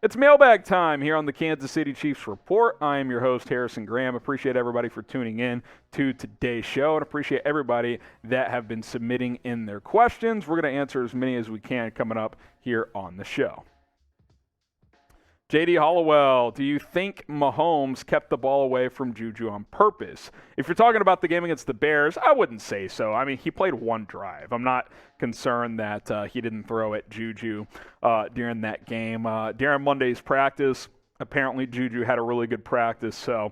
It's mailbag time here on the Kansas City Chiefs Report. I am your host, Harrison Graham. Appreciate everybody for tuning in to today's show and appreciate everybody that have been submitting in their questions. We're going to answer as many as we can coming up here on the show. JD Hollowell, do you think Mahomes kept the ball away from JuJu on purpose? If you're talking about the game against the Bears, I wouldn't say so. I mean, he played one drive. I'm not concerned that he didn't throw at JuJu during that game. During Monday's practice, apparently JuJu had a really good practice, so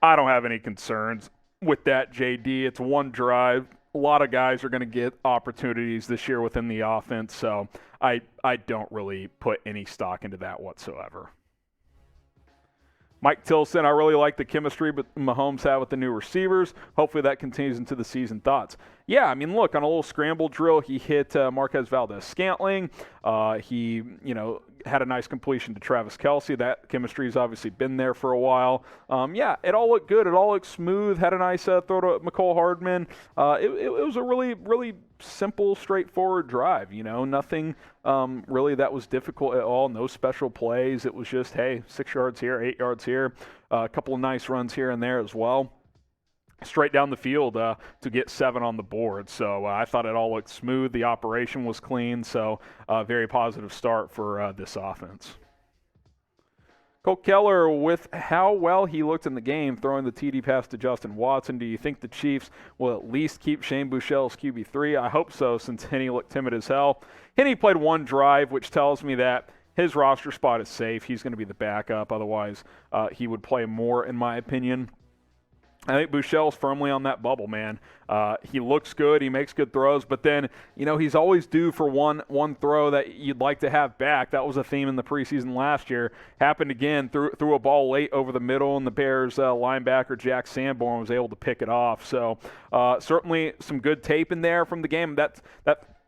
I don't have any concerns with that, JD. It's one drive. A lot of guys are going to get opportunities this year within the offense, so I don't really put any stock into that whatsoever. Mike Tilson, I really like the chemistry Mahomes had with the new receivers. Hopefully that continues into the season. Thoughts? Yeah, I mean, look, on a little scramble drill, he hit Marquez Valdez-Scantling. He, had a nice completion to Travis Kelce. That chemistry's obviously been there for a while. Yeah, it all looked good. It all looked smooth. Had a nice throw to McCole Hardman. It was a really, really simple, straightforward drive. Nothing really that was difficult at all. No special plays. It was just, hey, 6 yards here, 8 yards here. A couple of nice runs here and there as well. Straight down the field to get 7 on the board. So I thought it all looked smooth. The operation was clean. So very positive start for this offense. Cole Keller, with how well he looked in the game, throwing the TD pass to Justin Watson, do you think the Chiefs will at least keep Shane Buechele as QB3? I hope so, since Henne looked timid as hell. Henne played one drive, which tells me that his roster spot is safe. He's going to be the backup. Otherwise, he would play more, in my opinion. I think Buechele's firmly on that bubble, man. He looks good. He makes good throws. But then, he's always due for one throw that you'd like to have back. That was a theme in the preseason last year. Happened again. Threw a ball late over the middle, and the Bears linebacker Jack Sanborn was able to pick it off. So certainly some good tape in there from the game. That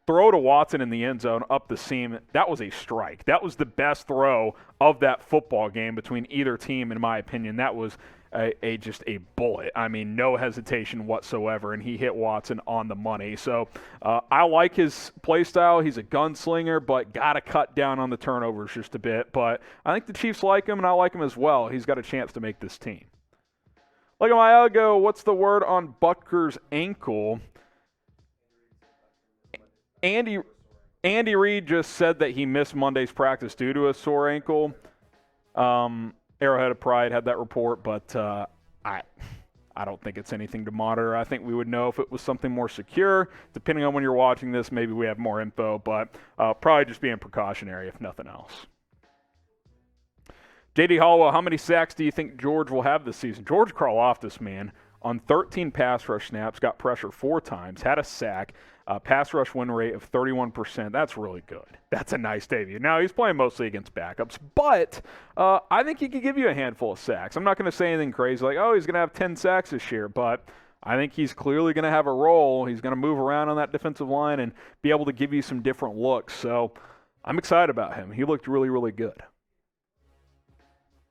throw to Watson in the end zone up the seam, that was a strike. That was the best throw of that football game between either team, in my opinion. That was just a bullet. I mean, no hesitation whatsoever, and he hit Watson on the money. So I like his play style. He's a gunslinger, but got to cut down on the turnovers just a bit. But I think the Chiefs like him, and I like him as well. He's got a chance to make this team. Look at my algo. What's the word on Butker's ankle? Andy Reid just said that he missed Monday's practice due to a sore ankle. Arrowhead of Pride had that report, but I don't think it's anything to monitor. I think we would know if it was something more secure. Depending on when you're watching this, maybe we have more info, but probably just being precautionary if nothing else. JD Hollowell, how many sacks do you think George will have this season? George Karlaftis, man, on 13 pass rush snaps, got pressure 4 times, had a sack. Pass rush win rate of 31%. That's really good. That's a nice debut. Now, he's playing mostly against backups, but I think he could give you a handful of sacks. I'm not going to say anything crazy like, oh, he's going to have 10 sacks this year, but I think he's clearly going to have a role. He's going to move around on that defensive line and be able to give you some different looks. So I'm excited about him. He looked really, really good.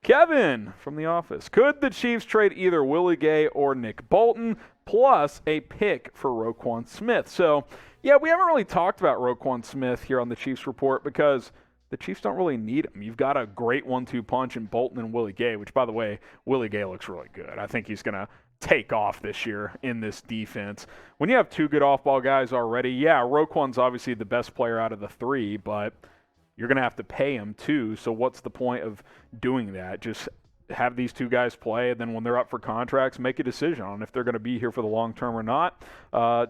Kevin from The Office. Could the Chiefs trade either Willie Gay or Nick Bolton plus a pick for Roquan Smith? So, yeah, we haven't really talked about Roquan Smith here on the Chiefs Report because the Chiefs don't really need him. You've got a great 1-2 punch in Bolton and Willie Gay, which, by the way, Willie Gay looks really good. I think he's going to take off this year in this defense. When you have 2 good off-ball guys already, yeah, Roquan's obviously the best player out of the 3, but you're going to have to pay him too, so what's the point of doing that? Just have these 2 guys play, and then when they're up for contracts, make a decision on if they're going to be here for the long term or not.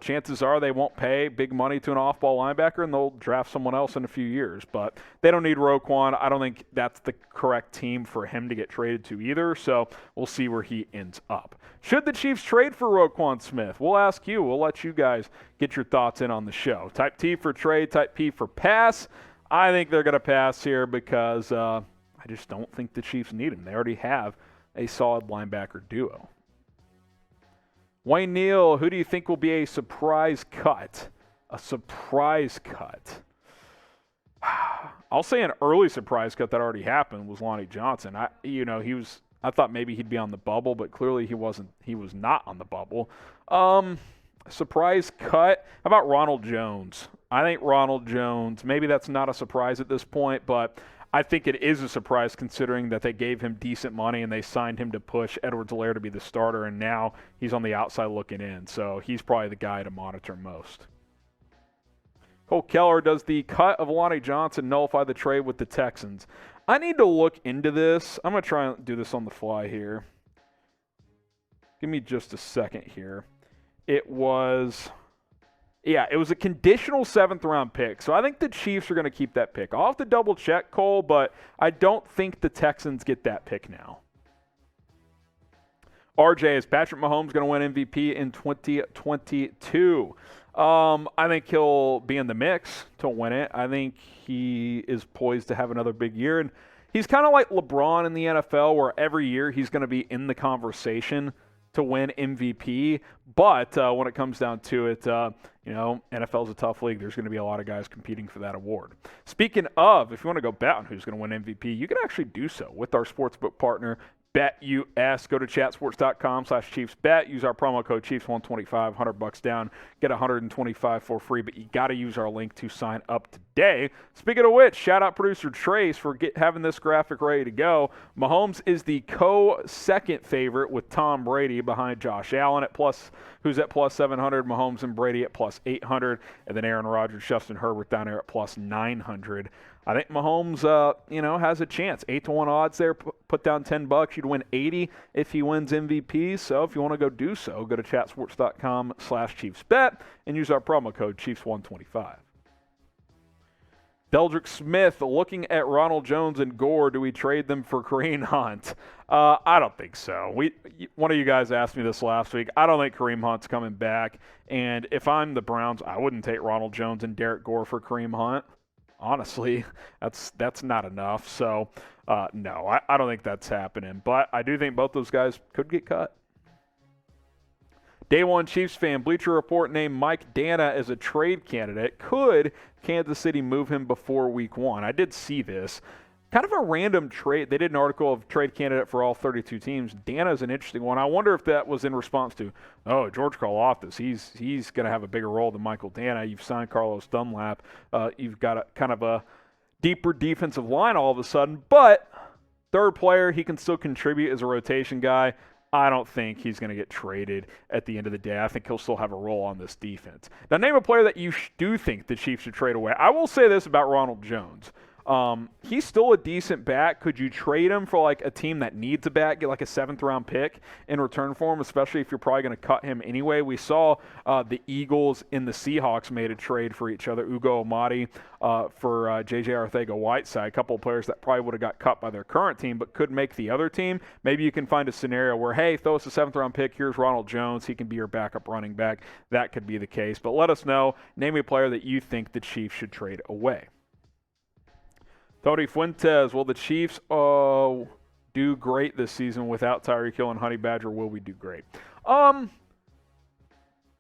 Chances are they won't pay big money to an off-ball linebacker, and they'll draft someone else in a few years. But they don't need Roquan. I don't think that's the correct team for him to get traded to either, so we'll see where he ends up. Should the Chiefs trade for Roquan Smith? We'll ask you. We'll let you guys get your thoughts in on the show. Type T for trade, type P for pass. I think they're going to pass here because I just don't think the Chiefs need him. They already have a solid linebacker duo. Wayne Neal, who do you think will be a surprise cut? A surprise cut. I'll say an early surprise cut that already happened was Lonnie Johnson. I thought maybe he'd be on the bubble, but clearly he wasn't. He was not on the bubble. Surprise cut. How about Ronald Jones? I think Ronald Jones, maybe that's not a surprise at this point, but I think it is a surprise considering that they gave him decent money and they signed him to push Edwards-Helaire to be the starter, and now he's on the outside looking in. So he's probably the guy to monitor most. Cole Keller, does the cut of Lonnie Johnson nullify the trade with the Texans? I need to look into this. I'm going to try and do this on the fly here. Give me just a second here. It was a conditional 7th-round pick. So I think the Chiefs are going to keep that pick. I'll have to double-check, Cole, but I don't think the Texans get that pick now. RJ, is Patrick Mahomes going to win MVP in 2022? I think he'll be in the mix to win it. I think he is poised to have another big year. And he's kind of like LeBron in the NFL, where every year he's going to be in the conversation to win MVP. But when it comes down to it, NFL's a tough league. There's going to be a lot of guys competing for that award. Speaking of, if you want to go bet on who's going to win MVP, you can actually do so with our sportsbook partner, BetUS. Go to chatsports.com/ChiefsBet. Use our promo code Chiefs125, $100 down. Get $125 for free, but you got to use our link to sign up today. Speaking of which, shout out producer Trace for having this graphic ready to go. Mahomes is the co-second favorite with Tom Brady behind Josh Allen who's at plus 700. Mahomes and Brady at plus 800, and then Aaron Rodgers, Justin Herbert down there at plus 900. I think Mahomes, has a chance. 8-1 odds there. Put down $10. You'd win 80 if he wins MVP. So if you want to go do so, go to chatsports.com/ChiefsBet and use our promo code Chiefs125. Bleacher Smith, looking at Ronald Jones and Gore, do we trade them for Kareem Hunt? I don't think so. One of you guys asked me this last week. I don't think Kareem Hunt's coming back. And if I'm the Browns, I wouldn't take Ronald Jones and Derek Gore for Kareem Hunt. Honestly, that's not enough. So, no, I don't think that's happening. But I do think both those guys could get cut. Day one Chiefs fan, Bleacher Report named Mike Danna as a trade candidate. Could Kansas City move him before week 1? I did see this. Kind of a random trade. They did an article of trade candidate for all 32 teams. Danna's an interesting one. I wonder if that was in response to, George Karlaftis. He's going to have a bigger role than Michael Danna. You've signed Carlos Dunlap. You've got kind of a deeper defensive line all of a sudden. But third player, he can still contribute as a rotation guy. I don't think he's going to get traded at the end of the day. I think he'll still have a role on this defense. Now, name a player that you do think the Chiefs should trade away. I will say this about Ronald Jones. He's still a decent back. Could you trade him for like a team that needs a back, get like a 7th-round pick in return for him, especially if you're probably going to cut him anyway? We saw the Eagles and the Seahawks made a trade for each other. Ugo Amadi for J.J. Arcega-Whiteside, a couple of players that probably would have got cut by their current team but could make the other team. Maybe you can find a scenario where, hey, throw us a 7th-round pick. Here's Ronald Jones. He can be your backup running back. That could be the case. But let us know. Name a player that you think the Chiefs should trade away. Tony Fuentes, will the Chiefs do great this season without Tyreek Hill and Honey Badger? Will we do great?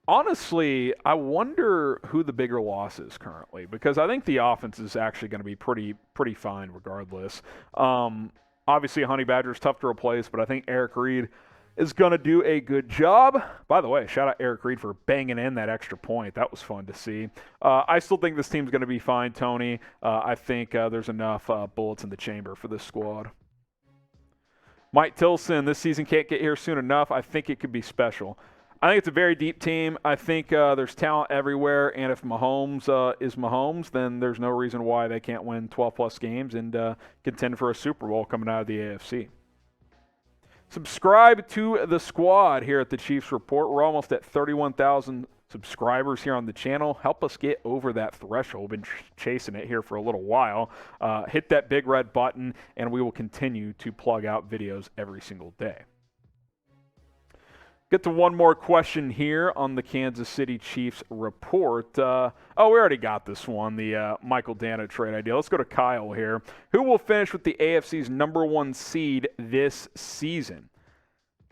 Honestly, I wonder who the bigger loss is currently, because I think the offense is actually going to be pretty fine regardless. Obviously, Honey Badger is tough to replace, but I think Eric Reed is going to do a good job. By the way, shout out Eric Reed for banging in that extra point. That was fun to see. I still think this team's going to be fine, Tony. I think there's enough bullets in the chamber for this squad. Mike Tilson, this season can't get here soon enough. I think it could be special. I think it's a very deep team. I think there's talent everywhere, and if Mahomes is Mahomes, then there's no reason why they can't win 12-plus games and contend for a Super Bowl coming out of the AFC. Subscribe to the squad here at the Chiefs Report. We're almost at 31,000 subscribers here on the channel. Help us get over that threshold. We've been chasing it here for a little while. Hit that big red button, and we will continue to plug out videos every single day. Get to one more question here on the Kansas City Chiefs Report. We already got this one, the Michael Danna trade idea. Let's go to Kyle here. Who will finish with the AFC's #1 seed this season?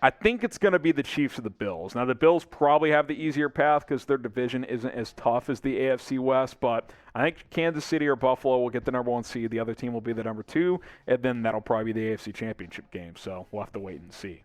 I think it's going to be the Chiefs or the Bills. Now, the Bills probably have the easier path because their division isn't as tough as the AFC West, but I think Kansas City or Buffalo will get the #1 seed. The other team will be the #2, and then that'll probably be the AFC Championship game, so we'll have to wait and see.